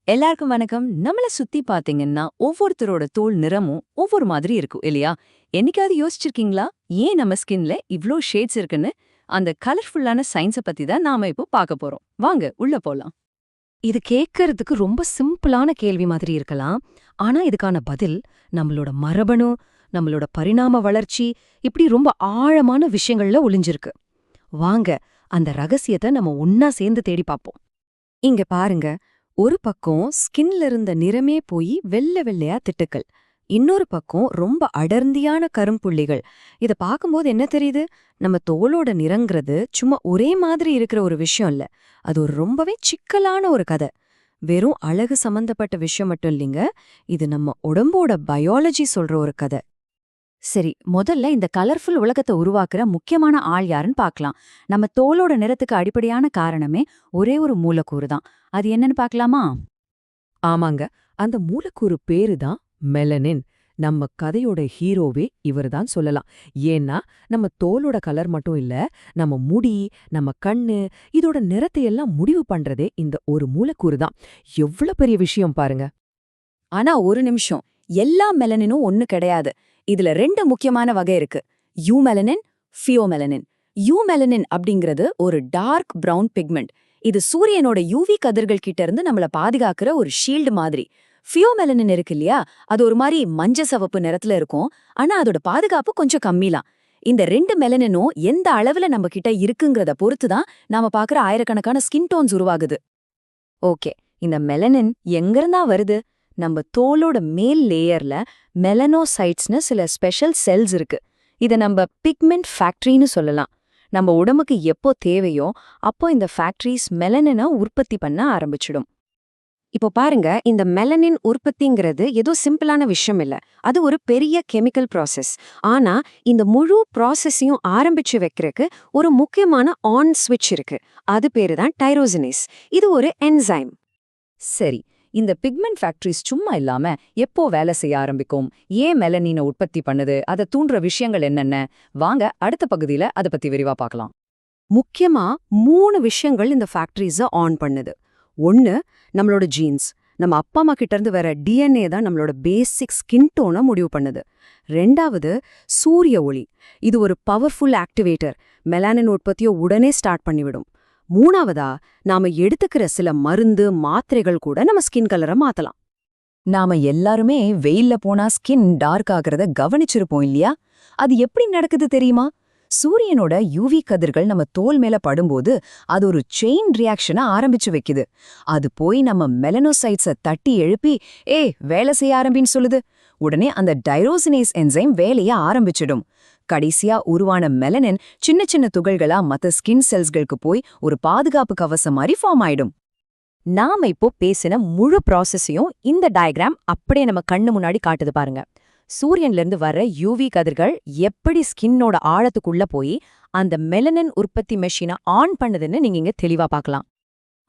எல்லாருக்கும் வணக்கம். நம்மள சுத்தி பாத்தீங்கன்னா ஒவ்வொருத்தரோட தோல் நிறமும் ஒவ்வொரு மாதிரி இருக்கும் இல்லையா? என்னைக்காவது யோசிச்சிருக்கீங்களா? ஏன் நம்ம ஸ்கின்ல இவ்ளோ ஷேட்ஸ் இருக்குன்னு? அந்த கலர்ஃபுல்லான சயின்ஸ பத்தி தான் நாம இப்போ பார்க்க போறோம். வாங்க உள்ள போலாம். இது கேட்கறதுக்கு ரொம்ப சிம்பிளான கேள்வி மாதிரி இருக்கலாம். ஆனா இதுக்கான பதில் நம்மளோட மரபணு, நம்மளோட பரிணாம வளர்ச்சி, இப்படி ரொம்ப ஆழமான விஷயங்கள்ல ஒளிஞ்சிருக்கு. வாங்க அந்த ரகசியத்தை நம்ம ஒன்னா சேர்ந்து தேடி பார்ப்போம். இங்க பாருங்க, ஒரு பக்கம் ஸ்கின்ல இருந்த நிறமே போய் வெள்ளை வெள்ளையா திட்டுக்கள், இன்னொரு பக்கம் ரொம்ப அடர்ந்தியான கரும்புள்ளிகள். இத பார்க்கும்போது என்ன தெரியுது? நம்ம தோலோட நிறங்கிறது சும்மா ஒரே மாதிரி இருக்கிற ஒரு விஷயம் இல்ல. அது ஒரு ரொம்பவே சிக்கலான ஒரு கதை. வெறும் அழகு சம்பந்தப்பட்ட விஷயம் மட்டும் இல்லைங்க, இது நம்ம உடம்போட பயாலஜி சொல்ற ஒரு கதை. சரி, முதல்ல இந்த கலர்ஃபுல் உலகத்தை உருவாக்குற முக்கியமான ஆள் யாருன்னு பார்க்கலாம். நம்ம தோலோட நிறத்துக்கு அடிப்படையான காரணமே ஒரே ஒரு மூலக்கூறு தான். அது என்னன்னு பார்க்கலாமா? ஆமாங்க, அந்த மூலக்கூறு பேரு தான் மெலனின். நம்ம கதையோட ஹீரோவே இவர்தான் சொல்லலாம். ஏன்னா நம்ம தோலோட கலர் மட்டும் இல்ல, நம்ம முடி, நம்ம கண்ணு, இதோட நிறத்தையெல்லாம் முடிவு பண்றதே இந்த ஒரு மூலக்கூறு தான். எவ்வளவு பெரிய விஷயம் பாருங்க. ஆனா ஒரு நிமிஷம், எல்லா மெலனினும் ஒண்ணு கிடையாது. இதுல ரெண்டு முக்கியமான வகை இருக்கு: யூமெலனின், ஃபியோமெலனின். யூமெலனின் அப்படிங்கிறது ஒரு டார்க் பிரவுன் பிக்மெண்ட். இது சூரியனோட யூவி கதிர்கள் கிட்ட இருந்து நம்மள பாதுகாக்கிற ஒரு ஷீல்டு மாதிரி. ஃபியோமெலனின் இருக்கு இல்லையா, அது ஒரு மாதிரி மஞ்ச சவப்பு நிறத்துல இருக்கும். ஆனா அதோட பாதுகாப்பு கொஞ்சம் கம்மிலாம். இந்த ரெண்டு மெலனினும் எந்த அளவுல நம்ம கிட்ட இருக்குங்கிறத பொறுத்து தான் நாம பாக்குற ஆயிரக்கணக்கான ஸ்கின் டோன்ஸ் உருவாகுது. ஓகே, இந்த மெலனின் எங்கிருந்தா வருது? நம்ம தோலோட மேல் லேயர்ல மெலனோசைட்ஸ்னு சில ஸ்பெஷல் செல்ஸ் இருக்கு. இத நம்ம பிக்மெண்ட் ஃபேக்டரின்னு சொல்லலாம். நம்ம உடம்புக்கு எப்போ தேவையோ அப்போ இந்த ஃபேக்டரிஸ் மெலனினை உற்பத்தி பண்ண ஆரம்பிச்சிடும். இப்போ பாருங்க, இந்த மெலனின் உற்பத்திங்கிறது ஏதோ சிம்பிளான விஷயம் இல்ல. அது ஒரு பெரிய கெமிக்கல் ப்ராசஸ். ஆனா இந்த முழு ப்ராசஸையும் ஆரம்பிச்சு வைக்கிறதுக்கு ஒரு முக்கியமான ஆன் ஸ்விட்ச் இருக்கு. அது பேரு தான் டைரோசினேஸ். இது ஒரு என்சைம். சரி, இந்த பிக்மெண்ட் ஃபேக்டரிஸ் சும்மா இல்லாம எப்போ வேலை செய்ய ஆரம்பிக்கும்? ஏன் மெலனினை உற்பத்தி பண்ணுது? அதை தூண்டுற விஷயங்கள் என்னென்ன? வாங்க அடுத்த பகுதியில அதை பத்தி விரிவா பார்க்கலாம். முக்கியமா 3 விஷயங்கள் இந்த ஃபேக்டரிஸை ஆன் பண்ணுது. ஒன்னு, நம்மளோட ஜீன்ஸ். நம்ம அப்பா அம்மா கிட்ட இருந்து வர டிஎன்ஏ தான் நம்மளோட பேசிக் ஸ்கின் டோனை முடிவு பண்ணுது. ரெண்டாவது, சூரிய ஒளி. இது ஒரு பவர்ஃபுல் ஆக்டிவேட்டர். மெலானின் உற்பத்தியை உடனே ஸ்டார்ட் பண்ணிவிடும். மூணாவதா, நாம எடுத்துக்கிற சில மருந்து, மாத்திரைகள் கூட நம்ம ஸ்கின் கலரை மாத்தலாம். நாம எல்லாருமே வெயில்ல போனா ஸ்கின் டார்க் ஆகுறத கவனிச்சிருப்போம் இல்லையா? அது எப்படி நடக்குது தெரியுமா? சூரியனோட யூவி கதிர்கள் நம்ம தோல் மேல படும்போது அது ஒரு செயின் ரியாக்ஷனை ஆரம்பிச்சு வைக்குது. அது போய் நம்ம மெலனோசைட்ஸை தட்டி எழுப்பி வேலை செய்ய ஆரம்பின்னு சொல்லுது. உடனே அந்த டைரோசினேஸ் என்சைம் வேலைய ஆரம்பிச்சிடும். கடைசியா உருவான மெலனின் சின்ன சின்ன துகள்களா மத்த ஸ்கின் செல்ஸ்களுக்கு போய் ஒரு பாதுகாப்பு கவசம் மாதிரி ஃபார்ம் ஆயிடும். நாம இப்போ பேசின முழு ப்ராசஸையும் இந்த டயக்ராம் அப்படியே நம்ம கண்ணு முன்னாடி காட்டுது பாருங்க. சூரியன்ல இருந்து வர்ற யூவி கதிர்கள் எப்படி ஸ்கின்னோட ஆழத்துக்குள்ள போய் அந்த மெலனின் உற்பத்தி மெஷினை ஆன் பண்ணுதுன்னு நீங்க இங்க தெளிவா பார்க்கலாம்.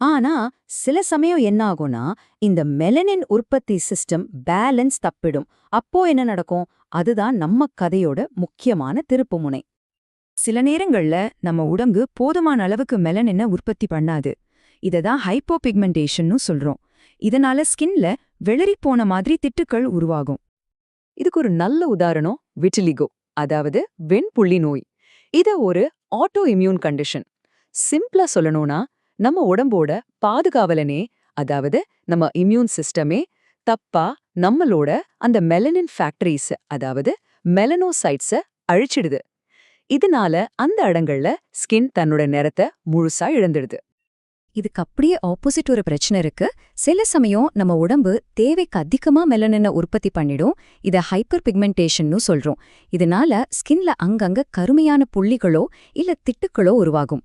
ஆனா சில சமயம் என்ன ஆகும்னா, இந்த மெலனின் உற்பத்தி சிஸ்டம் பேலன்ஸ் தப்பிடும். அப்போ என்ன நடக்கும்? அதுதான் நம்ம கதையோட முக்கியமான திருப்புமுனை. சில நேரங்கள்ல நம்ம உடம்பு போதுமான அளவுக்கு மெலனினை உற்பத்தி பண்ணாது. இததான் ஹைப்போபிக்மெண்டேஷன்னு சொல்றோம். இதனால ஸ்கின்ல வெளிரி போன மாதிரி திட்டுக்கள் உருவாகும். இதுக்கு ஒரு நல்ல உதாரணம் விட்டிலிகோ, அதாவது வெண்புள்ளி நோய். இது ஒரு ஆட்டோ இம்யூன் கண்டிஷன். சிம்பிளா சொல்லணும்னா, நம்ம உடம்போட பாதுகாவலனே, அதாவது நம்ம இம்யூன் சிஸ்டமே தப்பா நம்மளோட அந்த மெலனின் ஃபேக்டரிஸ், அதாவது மெலனோசைட்ஸ அழிச்சிடுது. இதனால அந்த இடங்கள்ல ஸ்கின் தன்னோட நிறத்தை முழுசா இழந்துடுது. இதுக்கு அப்படியே ஆப்போசிட் ஒரு பிரச்சனை இருக்கு. சில சமயம் நம்ம உடம்பு தேவைக்கு அதிகமா மெலனினை உற்பத்தி பண்ணிடும். இதை ஹைப்பர் பிக்மெண்டேஷன்னு சொல்றோம். இதனால ஸ்கின்ல அங்கங்க கருமையான புள்ளிகளோ இல்ல திட்டுக்களோ உருவாகும்.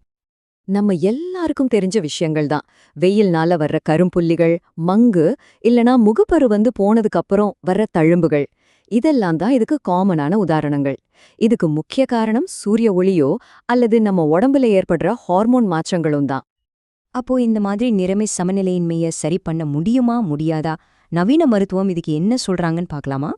நம்ம எல்லாருக்கும் தெரிஞ்ச விஷயங்கள் தான். வெயில்னால வர்ற கரும்புள்ளிகள், மங்கு, இல்லனா முகப்பரு போனதுக்கு அப்புறம் வர்ற தழும்புகள், இதெல்லாம் தான் இதுக்கு காமனான உதாரணங்கள். இதுக்கு முக்கிய காரணம் சூரிய ஒளியோ அல்லது நம்ம உடம்புல ஏற்படுற ஹார்மோன் மாற்றங்களும் தான். அப்போ இந்த மாதிரி நிறமை சமநிலையின்மையை சரி பண்ண முடியுமா முடியாதா? நவீன மருத்துவம் இதுக்கு என்ன சொல்றாங்கன்னு பார்க்கலாமா?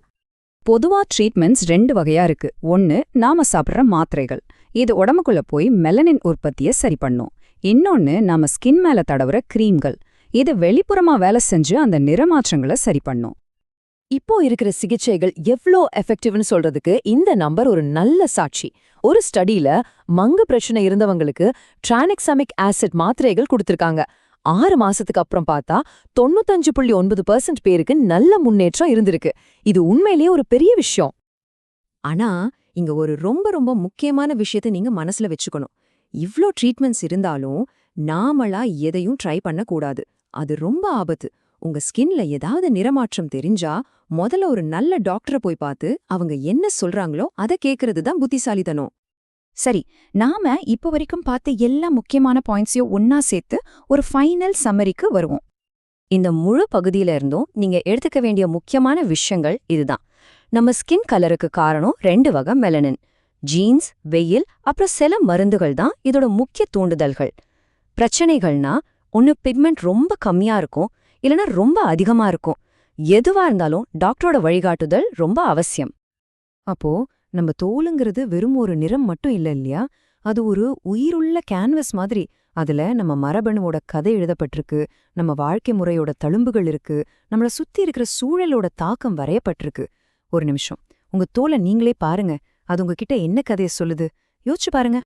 பொதுவா ட்ரீட்மெண்ட்ஸ் 2 வகையா இருக்கு. ஒன்னு, நாம சாப்பிட்ற மாத்திரைகள். இது உடம்புக்குள்ள போய் மெலனின் உற்பத்தியை சரி பண்ணும். இன்னொன்னு, நாம ஸ்கின் மேல தடவுற கிரீம்கள். இது வெளிப்புறமா வேலை செஞ்சு அந்த நிறமாற்றங்களை சரி பண்ணும். இப்போ இருக்கிற சிகிச்சைகள் எவ்ளோ எஃபெக்டிவ்னு சொல்றதுக்கு இந்த நம்பர் ஒரு நல்ல சாட்சி. ஒரு ஸ்டடியில மங்கு பிரச்சனை இருந்தவங்களுக்கு டிரானிக்ஸமிக் ஆசிட் மாத்திரைகள் கொடுத்திருக்காங்க. 6 மாசத்துக்கு அப்புறம் பார்த்தா 95.9% பேருக்கு நல்ல முன்னேற்றம் இருந்திருக்கு. இது உண்மையிலேயே ஒரு பெரிய விஷயம். ஆனா இங்க ஒரு ரொம்ப ரொம்ப முக்கியமான விஷயத்தை நீங்க மனசுல வச்சுக்கணும். இவ்ளோ ட்ரீட்மெண்ட்ஸ் இருந்தாலும் நாமளா எதையும் ட்ரை பண்ணக்கூடாது. அது ரொம்ப ஆபத்து. உங்க ஸ்கின்ல ஏதாவது நிறமாற்றம் தெரிஞ்சா முதல்ல ஒரு நல்ல டாக்டரை போய் பார்த்து அவங்க என்ன சொல்றாங்களோ அதை கேக்குறது தான் புத்திசாலித்தனம். சரி, நாம இப்ப வரைக்கும் பார்த்த எல்லா முக்கியமான பாயிண்ட்ஸையும் ஒன்னா சேர்த்து ஒரு ஃபைனல் சம்மரிக்கு வருவோம். இந்த முழு பகுதியில இருந்தும் நீங்க எடுத்துக்க வேண்டிய முக்கியமான விஷயங்கள் இதுதான். நம்ம ஸ்கின் கலருக்கு காரணம் 2 வகை மெலனின். ஜீன்ஸ், வெயில், அப்புறம் சில மருந்துகள் தான் இதோட முக்கிய தூண்டுதல்கள். பிரச்சனைகள்னா ஒன்னு பிக்மெண்ட் ரொம்ப கம்மியா இருக்கும், இல்லனா ரொம்ப அதிகமா இருக்கும். எதுவா இருந்தாலும் டாக்டரோட வழிகாட்டுதல் ரொம்ப அவசியம். அப்போ நம்ம தோலுங்கிறது வெறும் ஒரு நிறம் மட்டும் இல்ல இல்லையா? அது ஒரு உயிருள்ள கேன்வஸ் மாதிரி. அதுல நம்ம மரபணுவோட கதை எழுதப்பட்டிருக்கு, நம்ம வாழ்க்கை முறையோட தழும்புகள் இருக்கு, நம்மள சுத்தி இருக்கிற சூழலோட தாக்கம் வரையப்பட்டிருக்கு. ஒரு நிமிஷம், உங்க தோலை நீங்களே பாருங்க. அது உங்ககிட்ட என்ன கதையை சொல்லுது யோசிச்சு பாருங்க.